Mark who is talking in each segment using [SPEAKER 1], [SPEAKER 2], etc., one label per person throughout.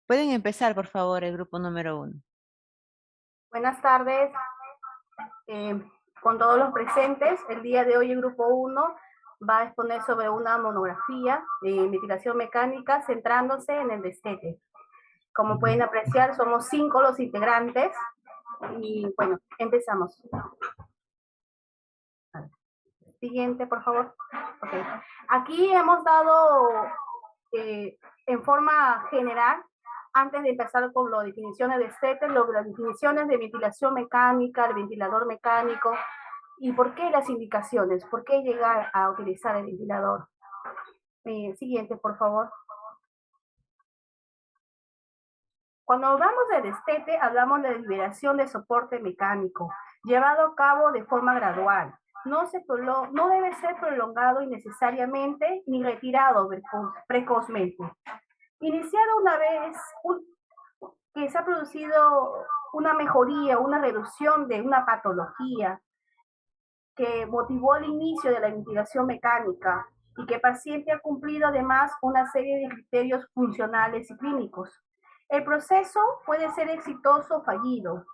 [SPEAKER 1] Pueden empezar, por favor, el grupo número uno.
[SPEAKER 2] Buenas tardes, eh, con todos los presentes. El día de hoy el grupo uno va a exponer sobre una monografía de ventilación mecánica centrándose en el destete. Como pueden apreciar, somos 5 los integrantes y bueno, empezamos. Siguiente, por favor. Okay. Aquí hemos dado en forma general, antes de empezar con las definiciones de destete, las definiciones de ventilación mecánica, el ventilador mecánico, y por qué las indicaciones, por qué llegar a utilizar el ventilador. Siguiente, por favor. Cuando hablamos de destete, hablamos de liberación de soporte mecánico, llevado a cabo de forma gradual. No debe ser prolongado innecesariamente ni retirado precozmente. Iniciado una vez que se ha producido una mejoría, una reducción de una patología que motivó el inicio de la ventilación mecánica y que el paciente ha cumplido además una serie de criterios funcionales y clínicos. El proceso puede ser exitoso o fallido.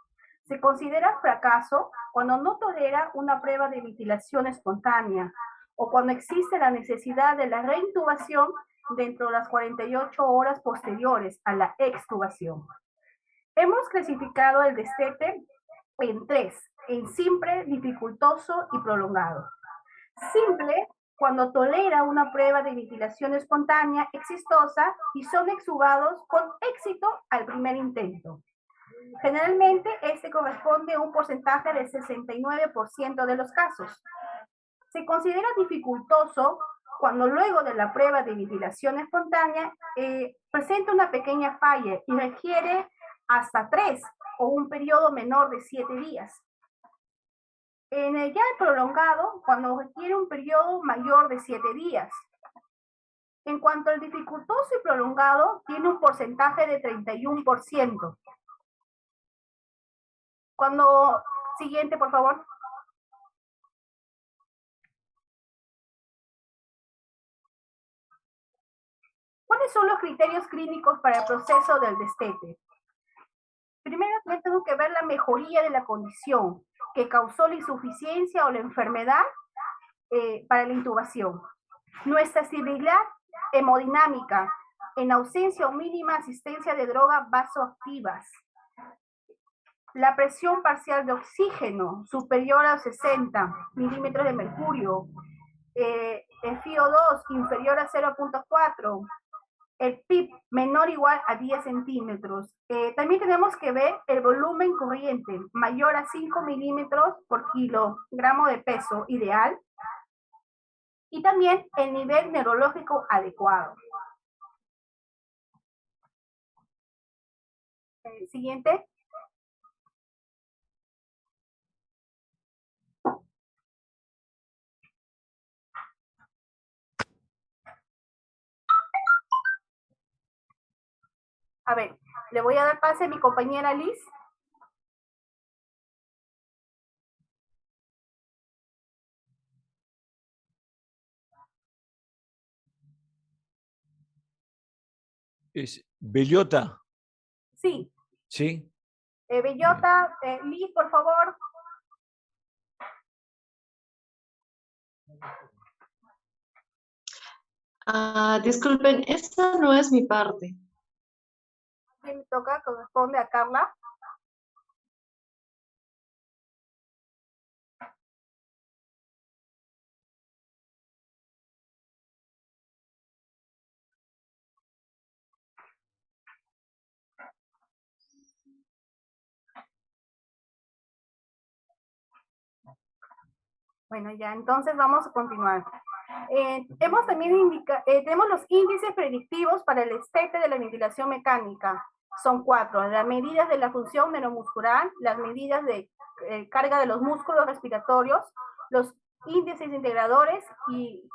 [SPEAKER 2] Se considera fracaso cuando no tolera una prueba de ventilación espontánea o cuando existe la necesidad de la reintubación dentro de las 48 horas posteriores a la extubación. Hemos clasificado el destete en tres: en simple, dificultoso y prolongado. Simple, cuando tolera una prueba de ventilación espontánea exitosa y son extubados con éxito al primer intento. Generalmente, este corresponde a un porcentaje del 69% de los casos. Se considera dificultoso cuando luego de la prueba de ventilación espontánea presenta una pequeña falla y requiere hasta 3 o un periodo menor de 7 días. En el ya prolongado, cuando requiere un periodo mayor de 7 días. En cuanto al dificultoso y prolongado, tiene un porcentaje de 31%. Cuando, siguiente, por favor. ¿Cuáles son los criterios clínicos para el proceso del destete? Primero, tengo que ver la mejoría de la condición que causó la insuficiencia o la enfermedad para la intubación. Nuestra estabilidad hemodinámica en ausencia o mínima asistencia de drogas vasoactivas. La presión parcial de oxígeno superior a 60 milímetros de mercurio. El FiO2 inferior a 0.4. El PIB menor o igual a 10 centímetros. También tenemos que ver el volumen corriente mayor a 5 milímetros por kilogramo de peso ideal. Y también el nivel neurológico adecuado. Siguiente. A ver, le voy a dar pase a mi compañera Liz.
[SPEAKER 3] Es Bellota,
[SPEAKER 2] Sí.
[SPEAKER 3] ¿sí?
[SPEAKER 2] Bellota, Liz, por favor.
[SPEAKER 4] Disculpen, esta no es mi parte.
[SPEAKER 2] ¿Quién me toca? Corresponde a Carla. Bueno, ya, entonces vamos a continuar. Hemos también tenemos los índices predictivos para el destete de la ventilación mecánica. Son 4: las medidas de la función neuromuscular, las medidas de carga de los músculos respiratorios, los índices integradores y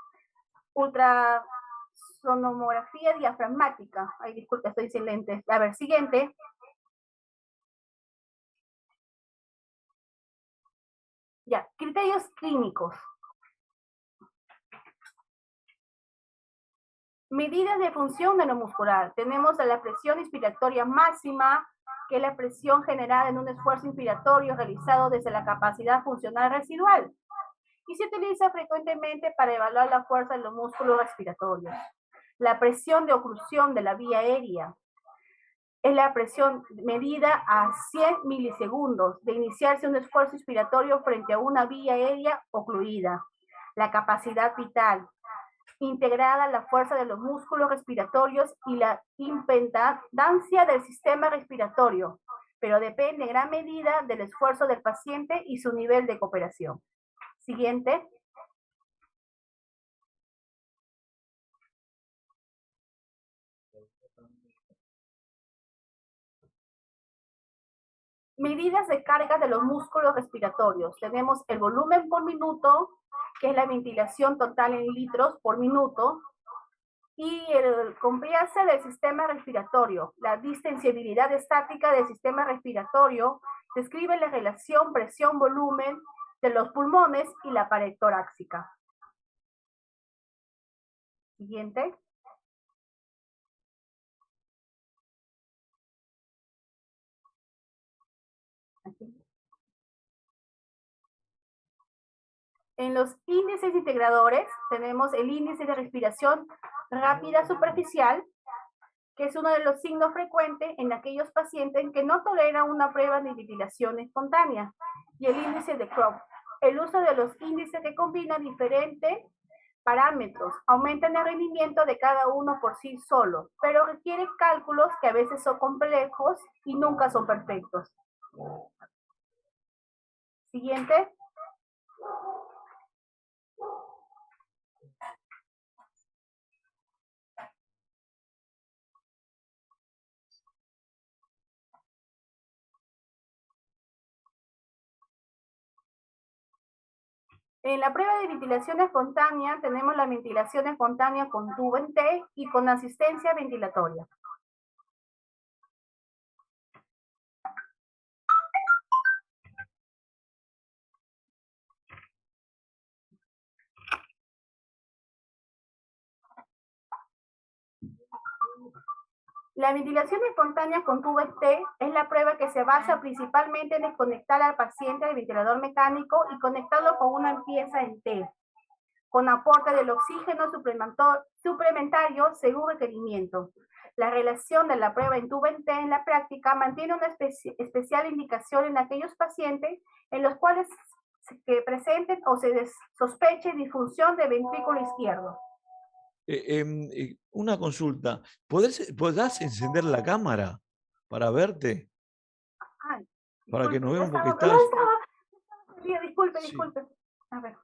[SPEAKER 2] ultrasonografía diafragmática. Ay, disculpe, estoy sin lentes. A ver, siguiente. Ya, criterios clínicos. Medidas de función neuromuscular. Tenemos la presión inspiratoria máxima, que es la presión generada en un esfuerzo inspiratorio realizado desde la capacidad funcional residual. Y se utiliza frecuentemente para evaluar la fuerza de los músculos respiratorios. La presión de oclusión de la vía aérea es la presión medida a 100 milisegundos de iniciarse un esfuerzo inspiratorio frente a una vía aérea ocluida. La capacidad vital, integrada a la fuerza de los músculos respiratorios y la impedancia del sistema respiratorio, pero depende en gran medida del esfuerzo del paciente y su nivel de cooperación. Siguiente. Medidas de carga de los músculos respiratorios. Tenemos el volumen por minuto, que es la ventilación total en litros por minuto, y el compliance del sistema respiratorio. La distensibilidad estática del sistema respiratorio describe la relación presión-volumen de los pulmones y la pared torácica. Siguiente. Aquí. En los índices integradores tenemos el índice de respiración rápida superficial, que es uno de los signos frecuentes en aquellos pacientes que no toleran una prueba de ventilación espontánea, y el índice de Crowe. El uso de los índices que combinan diferentes parámetros aumentan el rendimiento de cada uno por sí solo, pero requieren cálculos que a veces son complejos y nunca son perfectos. Siguiente. En la prueba de ventilación espontánea tenemos la ventilación espontánea con tubo en T y con asistencia ventilatoria. La ventilación espontánea con tubo en T es la prueba que se basa principalmente en desconectar al paciente del ventilador mecánico y conectarlo con una pieza en T, con aporte del oxígeno suplementario según requerimiento. La relación de la prueba en tubo en T en la práctica mantiene una especial indicación en aquellos pacientes en los cuales que presenten o se sospeche disfunción del ventrículo izquierdo.
[SPEAKER 3] Una consulta. ¿Podrás encender la cámara para verte?
[SPEAKER 2] Ay,
[SPEAKER 3] Para que nos veamos porque
[SPEAKER 2] no
[SPEAKER 3] estás...
[SPEAKER 2] estaba. Disculpe.
[SPEAKER 3] Sí.
[SPEAKER 2] A ver.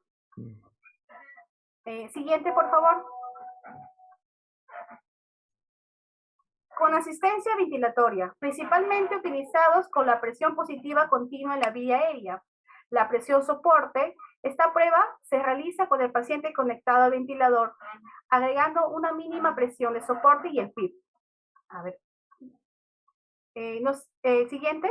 [SPEAKER 2] Siguiente, por favor. Con asistencia ventilatoria, principalmente utilizados con la presión positiva continua en la vía aérea. La presión soporte, esta prueba se realiza con el paciente conectado al ventilador, agregando una mínima presión de soporte y el PIB. A ver. Siguiente.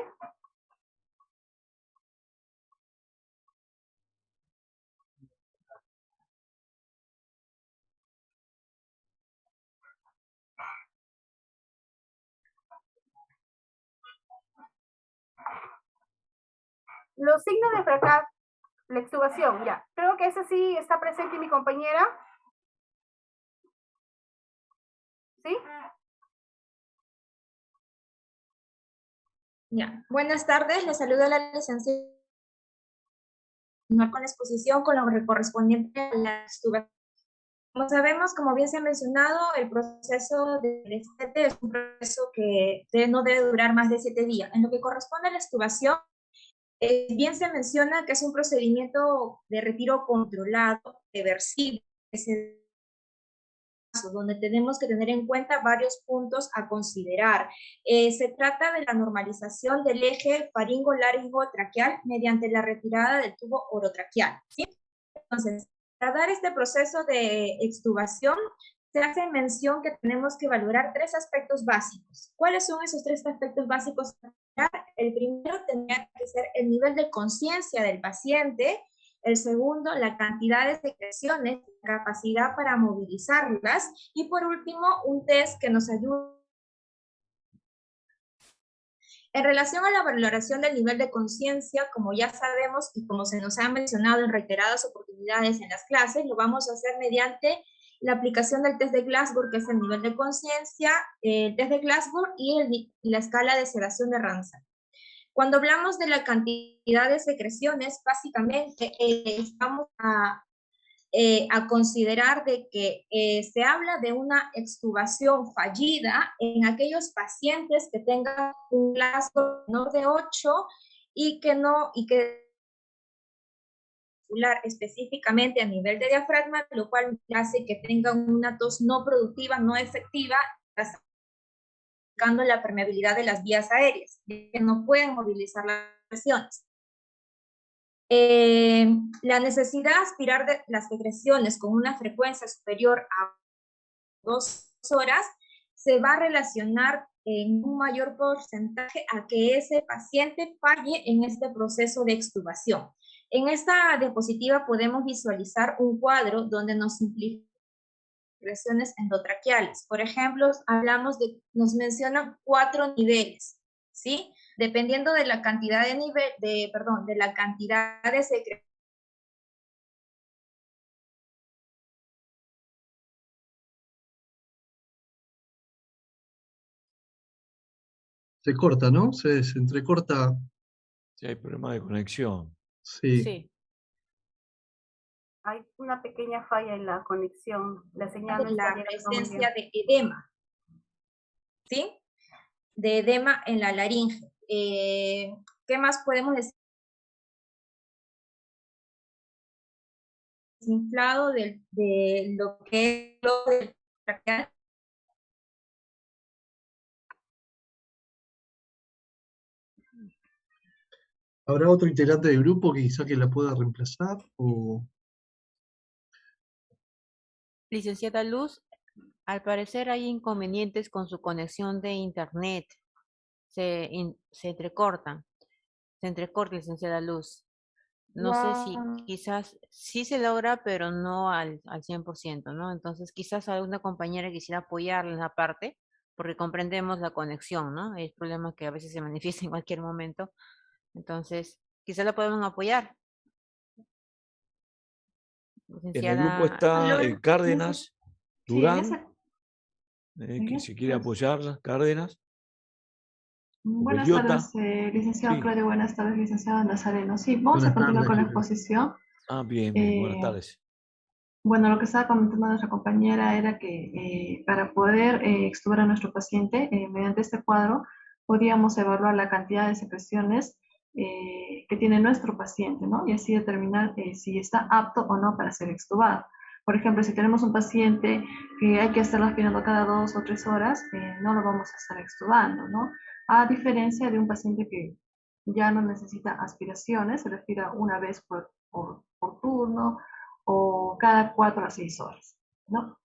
[SPEAKER 2] Los signos de fracaso, la extubación, ya. Creo que ese sí está presente mi compañera. ¿Sí?
[SPEAKER 5] Ya. Buenas tardes, les saludo a la licenciada con la exposición con lo correspondiente a la extubación. Como sabemos, como bien se ha mencionado, el proceso del destete es un proceso que no debe durar más de 7 días. En lo que corresponde a la extubación, bien se menciona que es un procedimiento de retiro controlado, reversible, donde tenemos que tener en cuenta varios puntos a considerar. Se trata de la normalización del eje faringo-laringo-traqueal mediante la retirada del tubo orotraqueal, ¿sí? Entonces, para dar este proceso de extubación, se hace mención que tenemos que valorar 3 aspectos básicos. ¿Cuáles son esos 3 aspectos básicos? El primero tendría que ser el nivel de conciencia del paciente El segundo, la cantidad de secreciones, la capacidad para movilizarlas. Y por último, un test que nos ayuda. En relación a la valoración del nivel de conciencia, como ya sabemos y como se nos ha mencionado en reiteradas oportunidades en las clases, lo vamos a hacer mediante la aplicación del test de Glasgow, que es el nivel de conciencia, el test de Glasgow y la escala de sedación de Ramsay. Cuando hablamos de la cantidad de secreciones, básicamente vamos a considerar de que se habla de una extubación fallida en aquellos pacientes que tengan un Glasgow menor de 8 y que específicamente a nivel de diafragma, lo cual hace que tengan una tos no productiva, no efectiva, buscando la permeabilidad de las vías aéreas, que no pueden movilizar las presiones. La necesidad de aspirar de las secreciones con una frecuencia superior a 2 horas se va a relacionar en un mayor porcentaje a que ese paciente falle en este proceso de extubación. En esta diapositiva podemos visualizar un cuadro donde nos simplifica secreciones endotraqueales. Por ejemplo, nos mencionan 4 niveles, ¿sí? Dependiendo de la cantidad de la cantidad de secreciones.
[SPEAKER 6] Se corta, ¿no? Se entrecorta.
[SPEAKER 3] Sí, hay problema de conexión.
[SPEAKER 6] Sí.
[SPEAKER 1] Sí.
[SPEAKER 2] Hay una pequeña falla en la conexión. La señal no
[SPEAKER 5] De
[SPEAKER 2] está
[SPEAKER 5] la
[SPEAKER 2] llegando muy
[SPEAKER 5] presencia
[SPEAKER 2] bien.
[SPEAKER 5] de edema, ¿sí? De edema en la laringe. ¿Qué más podemos decir? Inflado de lo que es lo del traqueal.
[SPEAKER 6] ¿Habrá otro integrante del grupo que quizá que la pueda reemplazar? O...
[SPEAKER 1] Licenciada Luz, al parecer hay inconvenientes con su conexión de internet. Se entrecortan. Se entrecorta, licenciada Luz. No sé si quizás sí se logra, pero no al 100%, ¿no? Entonces quizás alguna compañera quisiera apoyarla en la parte, porque comprendemos la conexión, ¿no? Hay problemas que a veces se manifiestan en cualquier momento. Entonces, quizás la podemos apoyar.
[SPEAKER 3] En el grupo
[SPEAKER 1] Licenciada,
[SPEAKER 3] está Cárdenas,
[SPEAKER 4] Sí, en
[SPEAKER 3] Durán,
[SPEAKER 4] ese,
[SPEAKER 3] que si quiere apoyar, Cárdenas, o
[SPEAKER 4] buenas
[SPEAKER 3] Bellota.
[SPEAKER 4] tardes, licenciado
[SPEAKER 3] Sí.
[SPEAKER 4] Claudio, buenas tardes, licenciado Nazareno. Sí, vamos a
[SPEAKER 6] Buenas
[SPEAKER 4] continuar
[SPEAKER 6] tardes,
[SPEAKER 4] con la
[SPEAKER 6] chicos.
[SPEAKER 4] exposición.
[SPEAKER 3] Ah, bien, bien, buenas
[SPEAKER 4] Eh,
[SPEAKER 3] tardes.
[SPEAKER 4] Bueno, lo que estaba comentando nuestra compañera era que para poder extubar a nuestro paciente mediante este cuadro, podíamos evaluar la cantidad de secreciones que tiene nuestro paciente, ¿no? Y así determinar si está apto o no para ser extubado. Por ejemplo, si tenemos un paciente que hay que estarlo aspirando cada 2 o 3 horas, no lo vamos a estar extubando, ¿no? A diferencia de un paciente que ya no necesita aspiraciones, se respira una vez por turno, o cada 4 a 6 horas, ¿no?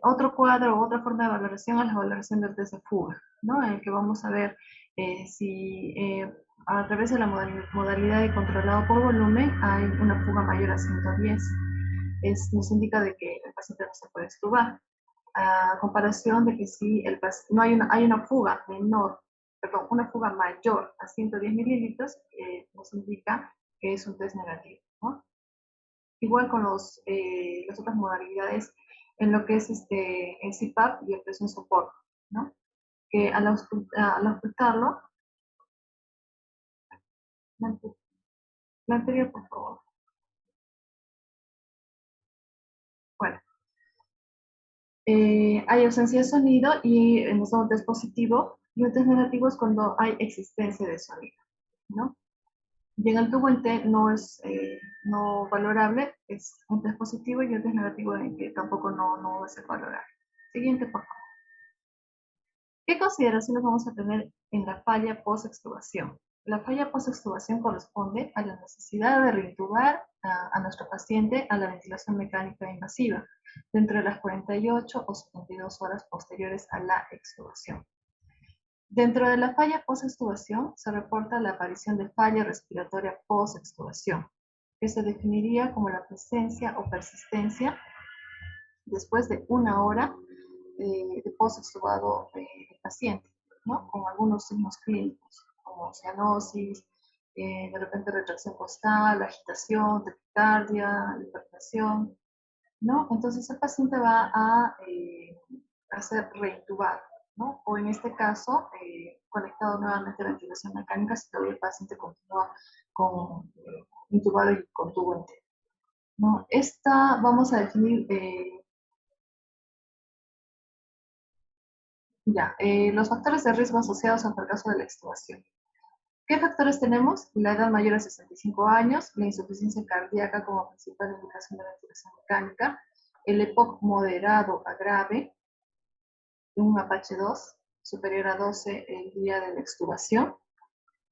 [SPEAKER 4] Otro cuadro, otra forma de valoración es la valoración del test de fuga, ¿no? En el que vamos a ver si a través de la modalidad de controlado por volumen hay una fuga mayor a 110. Nos indica de que el paciente no se puede extubar. A comparación de que si no hay una fuga menor, perdón, una fuga mayor a 110 mililitros, nos indica que es un test negativo, ¿no? Igual con las otras modalidades en lo que es el CPAP y el presión soporte, ¿no? Que al auscultarlo, la anterior, por favor. Bueno, hay ausencia de sonido y nos da un test positivo, y un test negativo es cuando hay existencia de sonido, ¿no? Y en el tubo en T no es no valorable, es un test positivo, y un test negativo en que tampoco no va a ser valorable. Siguiente, por favor. ¿Qué consideraciones vamos a tener en la falla post-extubación? La falla post-extubación corresponde a la necesidad de reintubar a nuestro paciente a la ventilación mecánica invasiva dentro de las 48 o 72 horas posteriores a la extubación. Dentro de la falla post-extubación se reporta la aparición de falla respiratoria post-extubación, que se definiría como la presencia o persistencia después de 1 hora de post-extubado del paciente, ¿no? Con algunos signos clínicos, como cianosis, de repente retracción costal, agitación, taquicardia, hipertensión, ¿no? Entonces el paciente va a ser reintubado, ¿no? O en este caso, conectado nuevamente a ventilación mecánica si todavía el paciente continúa con, intubado y con tubo entero, ¿no? Esta vamos a definir los factores de riesgo asociados al fracaso de la extubación. ¿Qué factores tenemos? La edad mayor a 65 años, la insuficiencia cardíaca como principal indicación de ventilación mecánica, el EPOC moderado a grave, un Apache 2 superior a 12 el día de la extubación,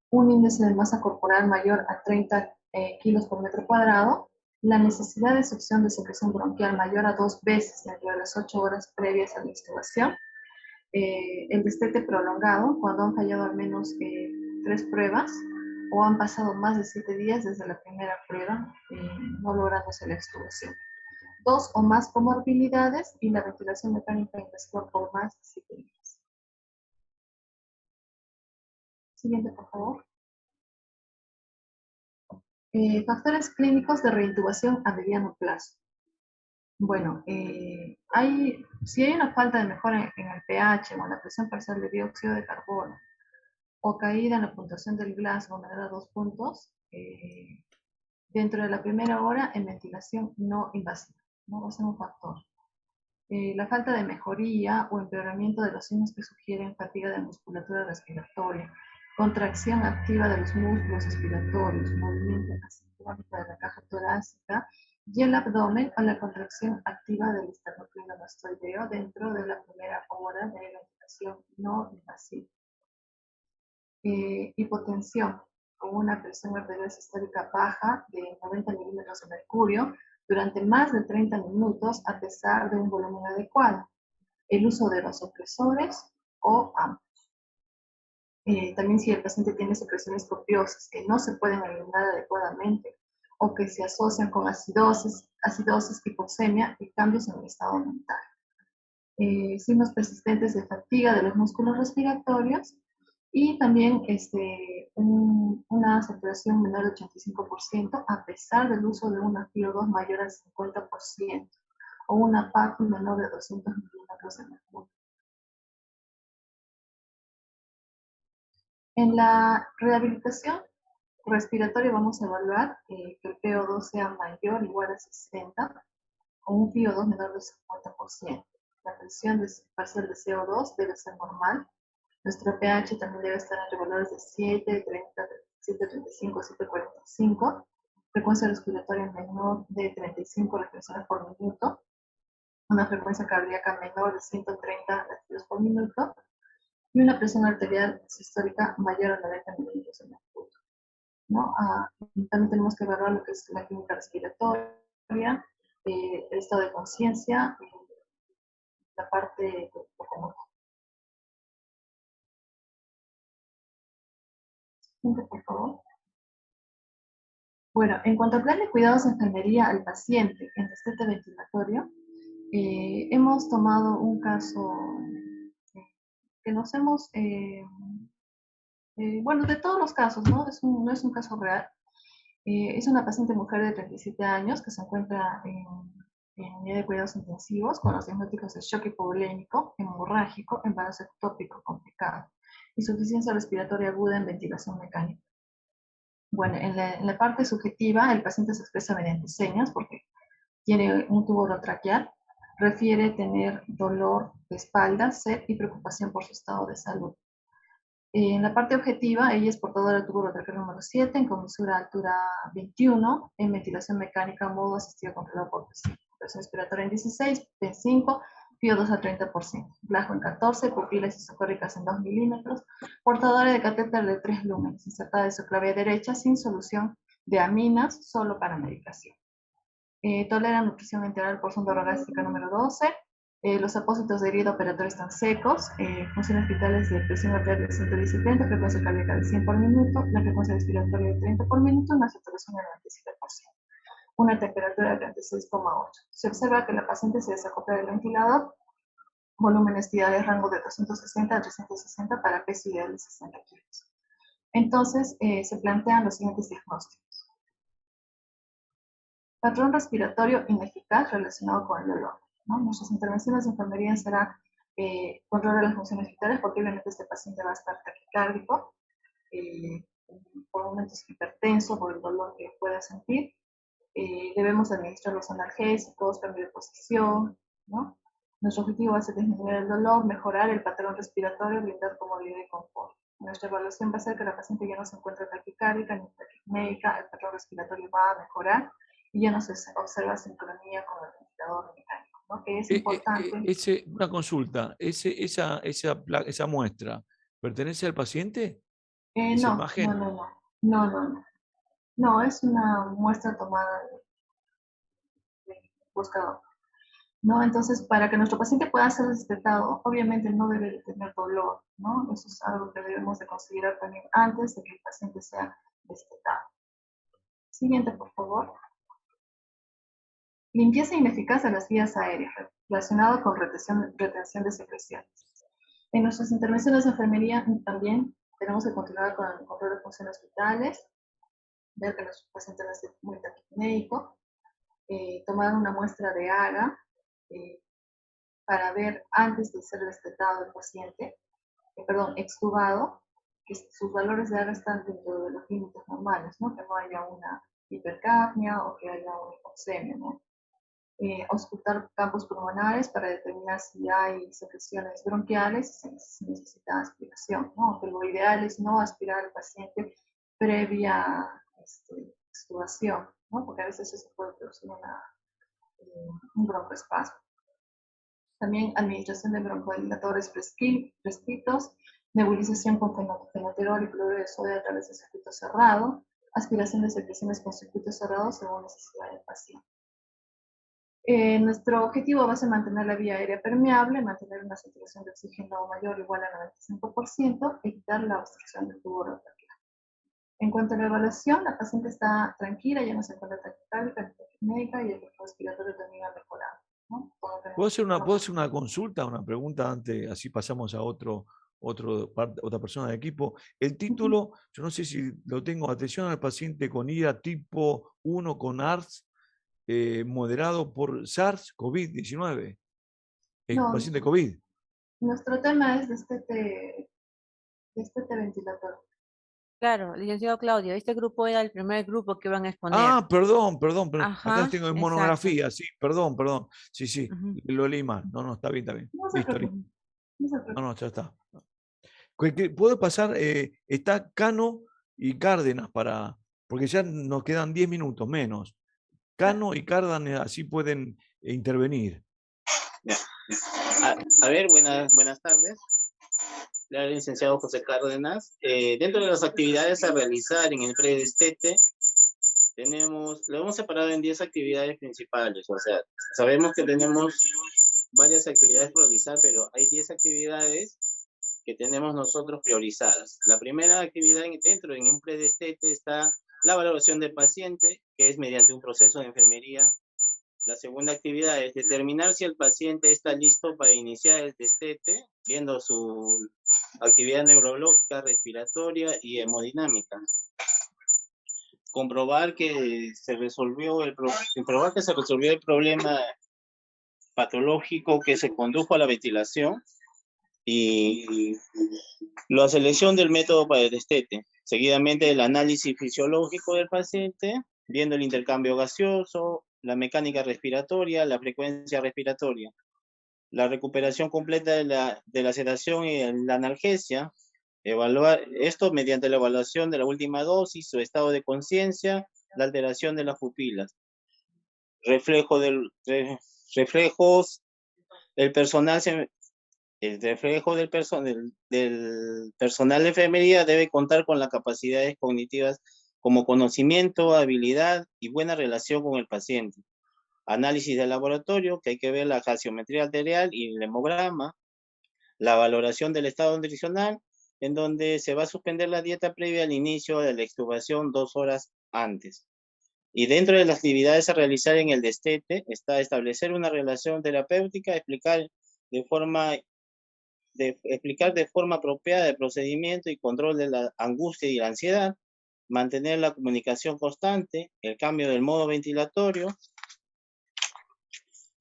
[SPEAKER 4] un índice de masa corporal mayor a 30 kilos por metro cuadrado, la necesidad de succión de secreción bronquial mayor a 2 veces dentro de las 8 horas previas a la extubación, el destete prolongado cuando han fallado al menos 3 pruebas o han pasado más de 7 días desde la primera prueba, no lográndose la extubación. 2 o más comorbilidades y la ventilación mecánica invasiva por más de 7 días. Siguiente, por favor. Factores clínicos de reintubación a mediano plazo. Bueno, si hay una falta de mejora en el pH o en la presión parcial de dióxido de carbono o caída en la puntuación del Glasgow menor a 2 puntos, dentro de la primera hora en ventilación no invasiva, no va a ser un factor. La falta de mejoría o empeoramiento de los signos que sugieren fatiga de musculatura respiratoria, contracción activa de los músculos respiratorios, movimiento asincrónico de la caja torácica y el abdomen o la contracción activa del esternocleidomastoideo dentro de la primera hora de ventilación no invasiva. Hipotensión con una presión arterial sistólica baja de 90 milímetros de mercurio durante más de 30 minutos a pesar de un volumen adecuado. El uso de vasopresores o ambos. También si el paciente tiene secreciones copiosas que no se pueden eliminar adecuadamente o que se asocian con acidosis, hipoxemia y cambios en el estado mental. Signos persistentes de fatiga de los músculos respiratorios y también una saturación menor de 85% a pesar del uso de una FiO2 mayor al 50% o una PAC menor de 200 milímetros de mercurio. En la rehabilitación respiratoria vamos a evaluar que el PO2 sea mayor o igual a 60 o un FiO2 menor del 50%. La presión parcial de CO2 debe ser normal. Nuestro pH también debe estar entre valores de 7, 30, 735, 745. Frecuencia respiratoria menor de 35 respiraciones por minuto. Una frecuencia cardíaca menor de 130 latidos por minuto. Y una presión arterial sistólica mayor a 90 milímetros de mercurio, ¿no? También tenemos que evaluar lo que es la química respiratoria, el estado de conciencia, la parte locomotora. Por favor. Bueno, en cuanto al plan de cuidados de enfermería al paciente en destete ventilatorio, hemos tomado un caso que nos hemos, bueno, de todos los casos, ¿no? No es un caso real. Es una paciente mujer de 37 años que se encuentra en unidad de cuidados intensivos con los diagnósticos de shock hipovolémico, hemorrágico, embarazo ectópico complicado, insuficiencia respiratoria aguda en ventilación mecánica. Bueno, en la parte subjetiva, el paciente se expresa mediante señas porque tiene un tubo orotraqueal, refiere tener dolor de espalda, sed y preocupación por su estado de salud. En la parte objetiva, ella es portadora del tubo orotraqueal número 7, en comisura altura 21, en ventilación mecánica, modo asistido controlado por presión respiratoria en 16, P5, FiO2 a 30%, Glasgow en 14, pupilas isocóricas en 2 milímetros, portadora de catéter de 3 lúmenes, insertada de su clave derecha sin solución de aminas, solo para medicación. Tolera nutrición enteral por sonda orogástrica número 12, Los apósitos de herida operatoria están secos, funciones vitales de presión arterial de 110/70, frecuencia cardíaca de 100 por minuto, la frecuencia respiratoria de 30 por minuto, una saturación del 97%, una temperatura de 36,8. Se observa que la paciente se desacopla del ventilador, volumen de rango de 260 a 360 para peso ideal de 60 kilos. Entonces, se plantean los siguientes diagnósticos. Patrón respiratorio ineficaz relacionado con el dolor, ¿no? Nuestras intervenciones de enfermería será controlar las funciones vitales, porque obviamente este paciente va a estar taquicárdico, por momentos hipertenso por el dolor que pueda sentir. Debemos administrar los analgésicos, cambio de posición, ¿no? Nuestro objetivo va a ser disminuir el dolor, mejorar el patrón respiratorio, brindar comodidad y confort. Nuestra evaluación va a ser que la paciente ya no se encuentra taquicárdica ni taquipnéica, el patrón respiratorio va a mejorar y ya no se observa sincronía con el ventilador mecánico, ¿no? Que es importante.
[SPEAKER 3] Una consulta, esa muestra, ¿pertenece al paciente? ¿Esa imagen?
[SPEAKER 4] No, es una muestra tomada de buscador. ¿No? Entonces, para que nuestro paciente pueda ser destetado, obviamente no debe de tener dolor, ¿no? Eso es algo que debemos de considerar también antes de que el paciente sea destetado. Siguiente, por favor. Limpieza ineficaz de las vías aéreas, relacionado con retención de secreciones. En nuestras intervenciones de enfermería también tenemos que continuar con el control de funciones vitales, ver que nuestro paciente no esté muy taquipnéico, tomar una muestra de AGA, para ver antes de ser destetado el paciente, extubado, que sus valores de AGA están dentro de los límites normales, ¿no? Que no haya una hipercapnia o que haya una hipoxemia, ¿no? Auscultar campos pulmonares para determinar si hay secreciones bronquiales, si necesita aspiración, ¿no? Que lo ideal es no aspirar al paciente previa extubación, ¿no? Porque a veces eso puede producir un broncoespasmo. También administración de broncodilatadores prescritos, nebulización con fenoterol y cloruro de sodio a través de circuito cerrado, aspiración de secreciones con circuito cerrado según necesidad del paciente. Nuestro objetivo va a ser mantener la vía aérea permeable, mantener una saturación de oxígeno mayor o igual al 95%, evitar la obstrucción del tubo orotraqueal. En cuanto a la evaluación, la paciente está tranquila, ya no se encuentra taquicárdica ni taquipnéica y el flujo respiratorio también ha mejorado, ¿no?
[SPEAKER 3] ¿Puedo hacer una consulta, una pregunta antes, así pasamos a otra persona del equipo? El título, yo no sé si lo tengo, atención al paciente con IRA tipo 1 con ARS, moderado por SARS-CoV-19. Paciente COVID.
[SPEAKER 4] Nuestro tema es destete ventilatorio.
[SPEAKER 1] Claro, licenciado Claudio, este grupo era el primer grupo que iban a exponer.
[SPEAKER 3] Ah, perdón.
[SPEAKER 1] Ajá,
[SPEAKER 3] Acá tengo en monografía,
[SPEAKER 1] exacto.
[SPEAKER 3] sí, perdón. Sí, lo leí mal. No, está bien.
[SPEAKER 4] No se preocupe.
[SPEAKER 3] No, ya está. ¿Puedo pasar? Está Cano y Cárdenas porque ya nos quedan 10 minutos menos. Cano y Cárdenas así pueden intervenir.
[SPEAKER 7] A ver, buenas tardes. El licenciado José Cárdenas. Dentro de las actividades a realizar en el predestete, lo hemos separado en 10 actividades principales. O sea, sabemos que tenemos varias actividades por realizar, pero hay 10 actividades que tenemos nosotros priorizadas. La primera actividad dentro en un predestete está la valoración del paciente, que es mediante un proceso de enfermería. La segunda actividad es determinar si el paciente está listo para iniciar el destete, viendo su actividad neurológica, respiratoria y hemodinámica. Comprobar que se resolvió el problema patológico que se condujo a la ventilación y la selección del método para el destete. Seguidamente el análisis fisiológico del paciente, viendo el intercambio gaseoso, la mecánica respiratoria, la frecuencia respiratoria, la recuperación completa de la sedación y la analgesia, evaluar esto mediante la evaluación de la última dosis, su estado de conciencia, la alteración de las pupilas, reflejos del personal de enfermería debe contar con las capacidades cognitivas como conocimiento, habilidad y buena relación con el paciente. análisis de laboratorio, que hay que ver la calciometría arterial y el hemograma, la valoración del estado nutricional, en donde se va a suspender la dieta previa al inicio de la extubación 2 horas antes. Y dentro de las actividades a realizar en el destete está establecer una relación terapéutica, explicar de forma apropiada el procedimiento y control de la angustia y la ansiedad, mantener la comunicación constante, el cambio del modo ventilatorio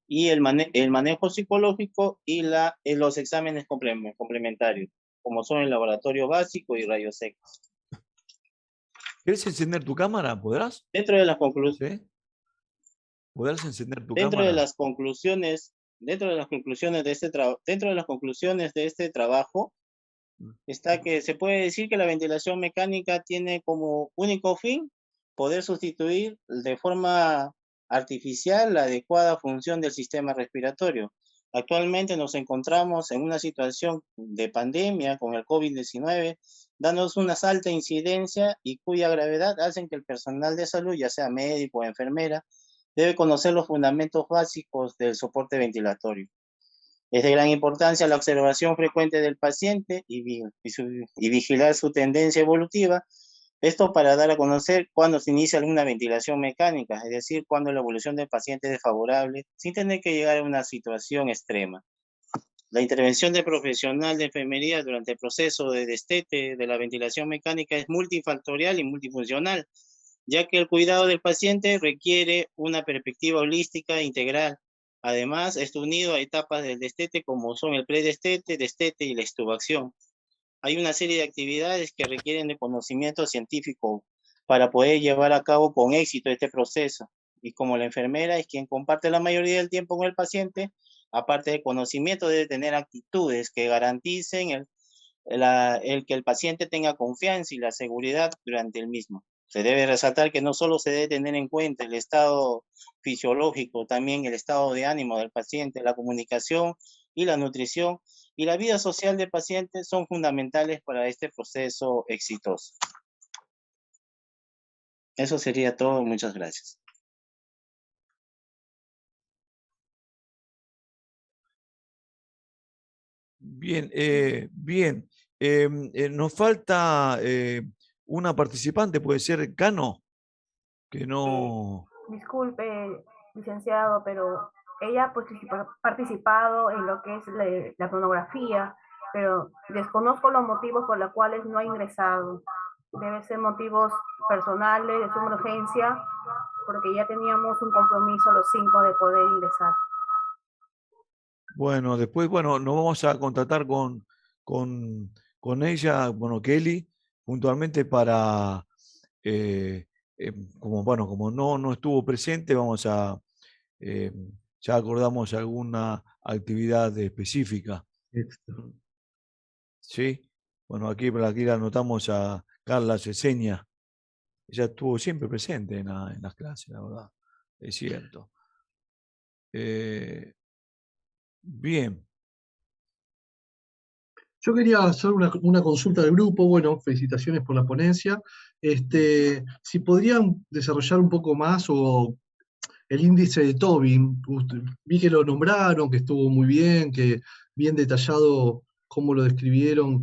[SPEAKER 7] y el manejo psicológico y los exámenes complementarios, como son el laboratorio básico y rayos X.
[SPEAKER 3] ¿Quieres encender tu cámara? ¿Podrás?
[SPEAKER 7] Dentro de las conclusiones,
[SPEAKER 3] ¿Sí? ¿Podrás encender tu
[SPEAKER 7] dentro de
[SPEAKER 3] cámara?
[SPEAKER 7] las conclusiones, dentro de las conclusiones de este trabajo, está que se puede decir que la ventilación mecánica tiene como único fin poder sustituir de forma artificial la adecuada función del sistema respiratorio. Actualmente nos encontramos en una situación de pandemia con el COVID-19, dándonos una alta incidencia y cuya gravedad hacen que el personal de salud, ya sea médico o enfermera, debe conocer los fundamentos básicos del soporte ventilatorio. Es de gran importancia la observación frecuente del paciente y vigilar su tendencia evolutiva. Esto para dar a conocer cuándo se inicia alguna ventilación mecánica, es decir, cuándo la evolución del paciente es desfavorable, sin tener que llegar a una situación extrema. La intervención del profesional de enfermería durante el proceso de destete de la ventilación mecánica es multifactorial y multifuncional, ya que el cuidado del paciente requiere una perspectiva holística e integral. Además, está unido a etapas del destete como son el predestete, destete y la extubación. Hay una serie de actividades que requieren de conocimiento científico para poder llevar a cabo con éxito este proceso. Y como la enfermera es quien comparte la mayoría del tiempo con el paciente, aparte de conocimiento, debe tener actitudes que garanticen el que el paciente tenga confianza y la seguridad durante el mismo. Se debe resaltar que no solo se debe tener en cuenta el estado fisiológico, también el estado de ánimo del paciente, la comunicación y la nutrición y la vida social del paciente son fundamentales para este proceso exitoso. Eso sería todo. Muchas gracias.
[SPEAKER 3] Bien, bien. Nos falta una participante, puede ser Cano, que no...
[SPEAKER 2] Disculpe, licenciado, pero ella pues, ha participado en lo que es la pornografía, pero desconozco los motivos por los cuales no ha ingresado. Debe ser motivos personales, de suma urgencia, porque ya teníamos un compromiso los 5 de poder ingresar.
[SPEAKER 3] Bueno, después, bueno, nos vamos a contactar con ella, bueno, Kelly, puntualmente para, como, bueno, como no estuvo presente, vamos a, eh, ya acordamos alguna actividad específica. ¿Sí? Bueno, aquí la anotamos a Carla Ceseña. Ella estuvo siempre presente en las clases, la verdad. Es cierto. Bien.
[SPEAKER 6] Yo quería hacer una consulta del grupo. Bueno, felicitaciones por la ponencia. Si podrían desarrollar un poco más o el índice de Tobin. Vi que lo nombraron, que estuvo muy bien, que bien detallado cómo lo describieron,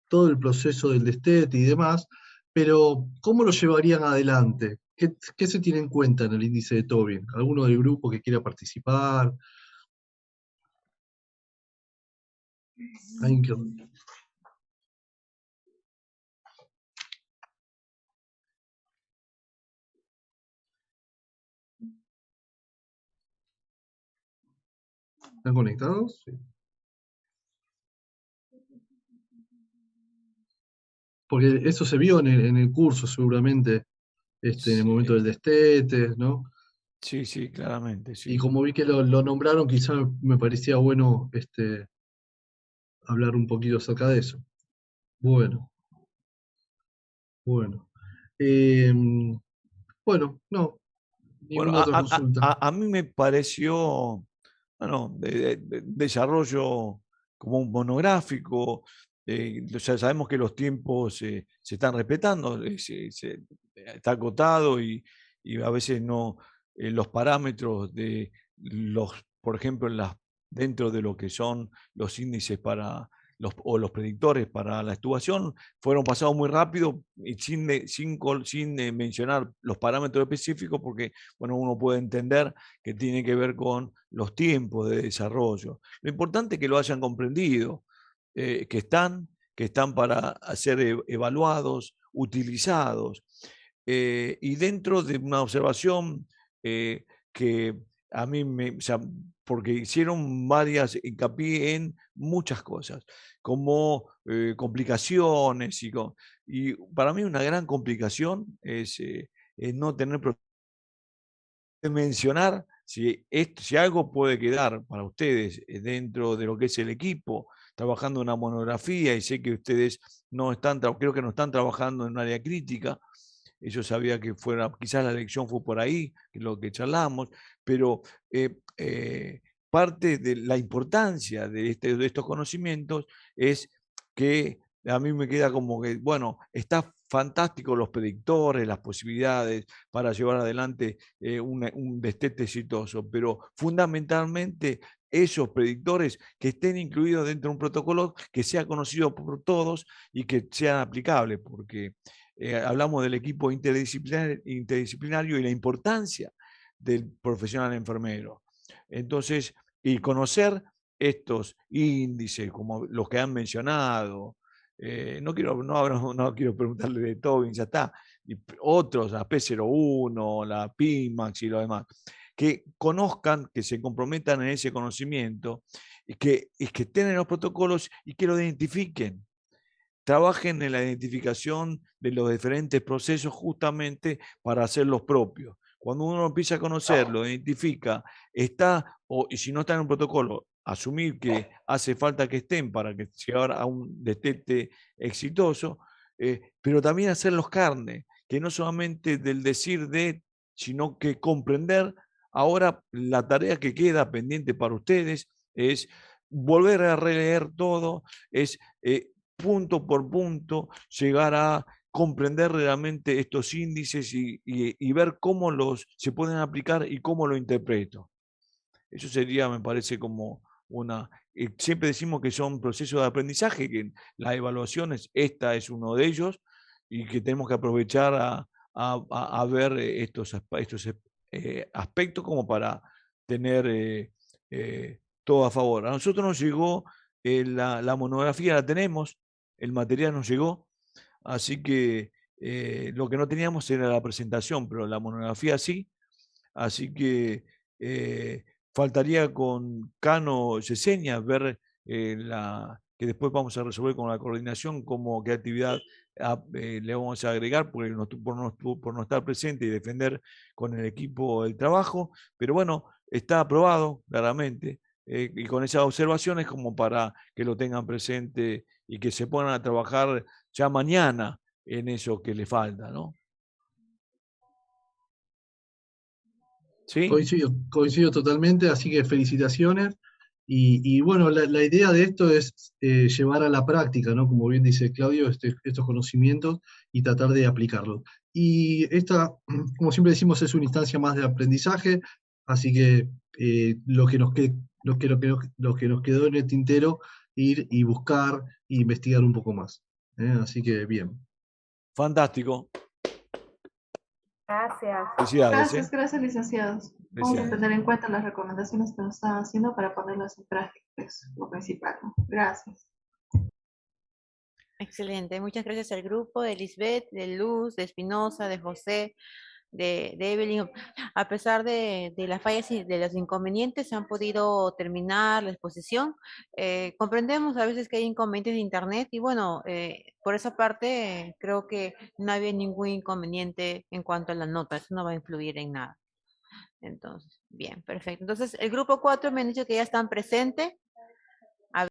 [SPEAKER 6] todo el proceso del destete y demás, pero ¿cómo lo llevarían adelante? ¿Qué se tiene en cuenta en el índice de Tobin? ¿Alguno del grupo que quiera participar? ¿Alguien que... ¿Están conectados? Sí. Porque eso se vio en el curso seguramente, en el momento del destete, ¿no?
[SPEAKER 3] Sí, sí, claramente, sí.
[SPEAKER 6] Y como vi que lo nombraron, quizá me parecía bueno hablar un poquito acerca de eso. Bueno. Bueno, no,
[SPEAKER 3] Bueno,
[SPEAKER 6] ninguna otra consulta.
[SPEAKER 3] a mí me pareció, bueno, desarrollo como un monográfico. Ya sabemos que los tiempos se están respetando, está acotado y a veces no, los parámetros de por ejemplo, dentro de lo que son los índices o los predictores para la estubación, fueron pasados muy rápido y sin mencionar los parámetros específicos, porque bueno, uno puede entender que tiene que ver con los tiempos de desarrollo. Lo importante es que lo hayan comprendido, que están para ser evaluados, utilizados, y dentro de una observación que a mí o sea, porque hicieron varias hincapié en muchas cosas, como complicaciones, y para mí una gran complicación es no tener mencionar si algo puede quedar para ustedes dentro de lo que es el equipo, trabajando en una monografía, y sé que ustedes no están, creo que no están trabajando en un área crítica. Yo sabía que quizás la elección fue por ahí, que es lo que charlamos, pero parte de la importancia de estos conocimientos es que a mí me queda como que, bueno, está fantástico los predictores, las posibilidades para llevar adelante un destete exitoso, pero fundamentalmente esos predictores que estén incluidos dentro de un protocolo que sea conocido por todos y que sean aplicables, porque hablamos del equipo interdisciplinario y la importancia del profesional enfermero. Entonces, y conocer estos índices como los que han mencionado, no quiero preguntarle de Tobin, ya está, y otros, la P01, la PIMAX y lo demás, que conozcan, que se comprometan en ese conocimiento y que estén en los protocolos y que lo identifiquen. Trabajen en la identificación de los diferentes procesos justamente para hacer los propios. Cuando uno empieza a conocerlo, identifica, y si no está en un protocolo, asumir que hace falta que estén para que llegar a un destete exitoso, pero también hacerlos carne, que no solamente del decir sino que comprender. Ahora la tarea que queda pendiente para ustedes es volver a releer todo, es punto por punto llegar a comprender realmente estos índices y ver cómo se pueden aplicar y cómo lo interpreto. Eso sería, me parece, como siempre decimos que son procesos de aprendizaje, que las evaluaciones, esta es uno de ellos, y que tenemos que aprovechar a ver estos aspectos como para tener todo a favor. A nosotros nos llegó la monografía, la tenemos, el material nos llegó, así que lo que no teníamos era la presentación, pero la monografía sí, así que faltaría con Cano Yesenia ver que después vamos a resolver con la coordinación qué actividad le vamos a agregar por no estar presente y defender con el equipo el trabajo, pero bueno, está aprobado claramente, y con esas observaciones como para que lo tengan presente y que se pongan a trabajar ya mañana en eso que le falta, ¿no? ¿Sí?
[SPEAKER 6] Coincido totalmente, así que felicitaciones. Y bueno, la idea de esto es llevar a la práctica, ¿no? Como bien dice Claudio, estos conocimientos y tratar de aplicarlos. Y esta, como siempre decimos, es una instancia más de aprendizaje, así que lo que nos quedó en el tintero, ir y buscar e investigar un poco más. Así que bien.
[SPEAKER 3] Fantástico.
[SPEAKER 2] Gracias.
[SPEAKER 3] Felicidades.
[SPEAKER 4] Gracias, licenciados. Vamos a tener en cuenta las recomendaciones que nos están haciendo para ponerlas en práctica, es lo principal, ¿no? Gracias.
[SPEAKER 1] Excelente. Muchas gracias al grupo de Lisbeth, de Luz, de Espinosa, de José, de Evelyn. A pesar de las fallas y de los inconvenientes, se han podido terminar la exposición. Comprendemos a veces que hay inconvenientes de internet y bueno, por esa parte creo que no había ningún inconveniente en cuanto a la nota, eso no va a influir en nada. Entonces, bien, perfecto. Entonces, el grupo 4 me han dicho que ya están presentes.